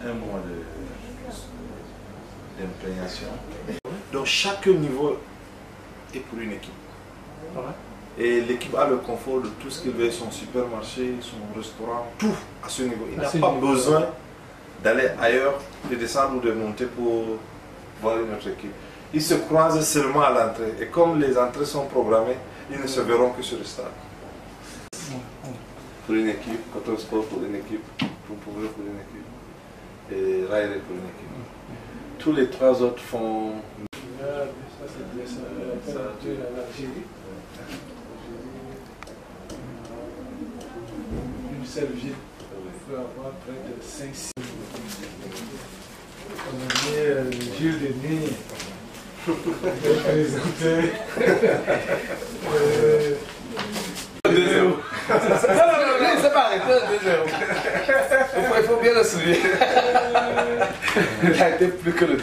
un mois d'imprégnation. Donc chaque niveau est pour une équipe. Et l'équipe a le confort de tout ce qu'il veut, son supermarché, son restaurant, tout à ce niveau. Il n'a pas besoin d'aller ailleurs, de descendre ou de monter pour voir une autre équipe. Ils se croisent seulement à l'entrée. Et comme les entrées sont programmées, ils ne se verront que sur le stade. Pour une équipe, Coton Sport pour une équipe, Pompomé pour une équipe, et Railway pour une équipe. Tous les trois autres font... Ça, c'est l'Algérie. Une seule ville peut avoir près de 5-6. On a mis Gilles Denis. Présenté. 2-0. Il ne s'est pas arrêté à 2-0. Il faut bien le souligner. Il a été plus que le 2-0.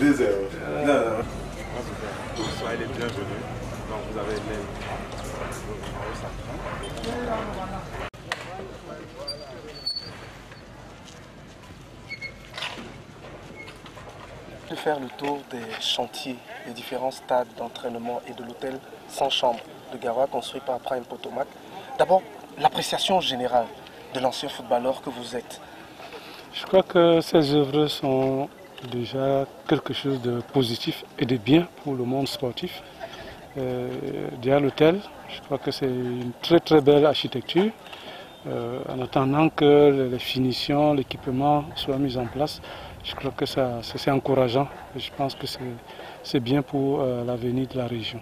Soyez les bienvenus. Donc vous avez l'aile. De faire le tour des chantiers, des différents stades d'entraînement et de l'hôtel sans chambre de Garoua construit par Prime Potomac. D'abord, l'appréciation générale de l'ancien footballeur que vous êtes. Je crois que ces œuvres sont déjà quelque chose de positif et de bien pour le monde sportif. Derrière l'hôtel, je crois que c'est une très belle architecture. En attendant que les finitions, l'équipement soient mis en place, je crois que c'est encourageant. Et je pense que c'est bien pour l'avenir de la région.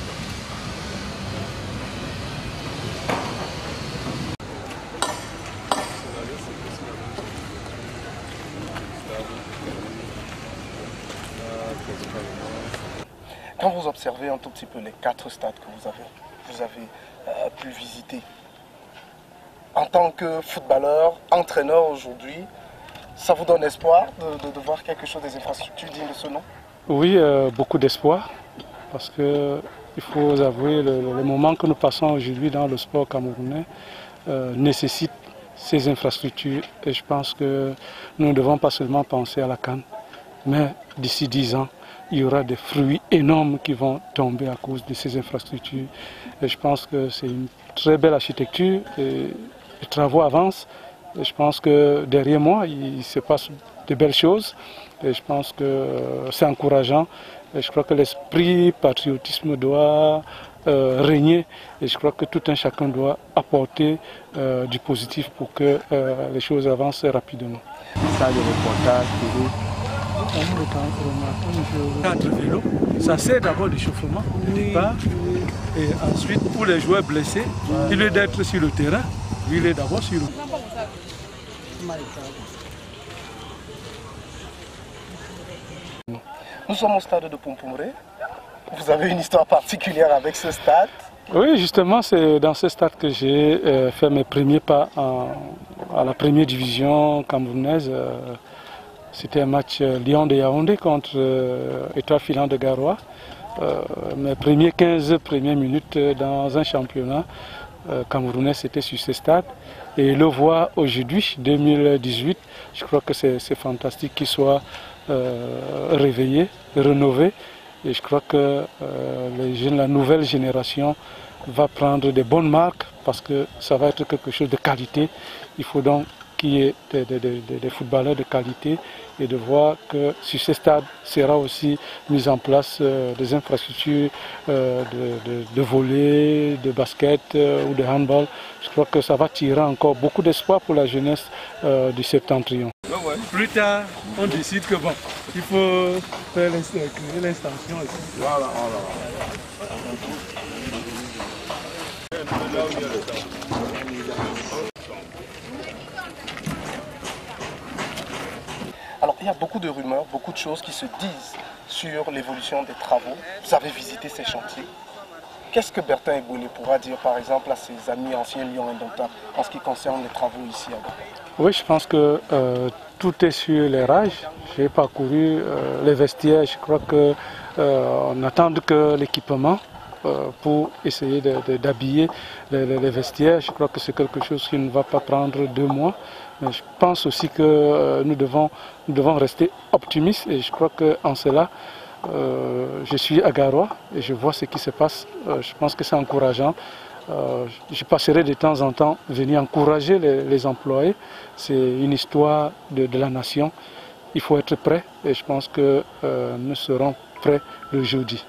Quand vous observez un tout petit peu les 4 stades que vous avez pu visiter, en tant que footballeur, entraîneur aujourd'hui, ça vous donne espoir de voir quelque chose des infrastructures dignes de ce nom? Oui, beaucoup d'espoir, parce qu'il faut avouer, les moments que nous passons aujourd'hui dans le sport camerounais nécessitent ces infrastructures. Et je pense que nous ne devons pas seulement penser à la CAN, mais d'ici 10 ans, il y aura des fruits énormes qui vont tomber à cause de ces infrastructures. Et je pense que c'est une très belle architecture, et les travaux avancent. Et je pense que derrière moi, il se passe de belles choses. Et je pense que c'est encourageant. Et je crois que l'esprit patriotisme doit régner. Et je crois que tout un chacun doit apporter du positif pour que les choses avancent rapidement. Ça, le reportage, Cadre vélo, ça sert d'abord d'échauffement au départ, et ensuite pour les joueurs blessés, au lieu d'être sur le terrain, il est d'abord sur le terrain. Nous sommes au stade de Pompomré. Vous avez une histoire particulière avec ce stade? Oui, justement, c'est dans ce stade que j'ai fait mes premiers pas à la première division camerounaise. C'était un match Lyon de Yaoundé contre Étoile Filante de Garoua. Mes 15 premières minutes dans un championnat camerounais, c'était sur ce stade. Et le voir aujourd'hui, 2018, je crois que c'est fantastique qu'il soit réveillé, rénové. Et je crois que la nouvelle génération va prendre des bonnes marques parce que ça va être quelque chose de qualité. Il faut donc qu'il y ait des footballeurs de qualité et de voir que sur ce stade sera aussi mis en place des infrastructures de volley, de basket ou de handball. Je crois que ça va tirer encore beaucoup d'espoir pour la jeunesse du Septentrion. Plus tard, on décide que bon, il faut faire créer l'extension ici. Voilà. Alors, il y a beaucoup de rumeurs, beaucoup de choses qui se disent sur l'évolution des travaux. Vous avez visité ces chantiers. Qu'est-ce que Bertin Egoulé pourra dire, par exemple, à ses amis anciens Lyon indomptables en ce qui concerne les travaux ici à Gabon? Oui, je pense que tout est sur les rails. J'ai parcouru les vestiaires. Je crois qu'on n'attend que l'équipement pour essayer d'habiller les vestiaires. Je crois que c'est quelque chose qui ne va pas prendre 2 mois. Mais je pense aussi que nous devons rester optimistes et je crois qu'en cela, je suis à Garoua et je vois ce qui se passe. Je pense que c'est encourageant. Je passerai de temps en temps venir encourager les employés. C'est une histoire de la nation. Il faut être prêt et je pense que nous serons prêts le jeudi.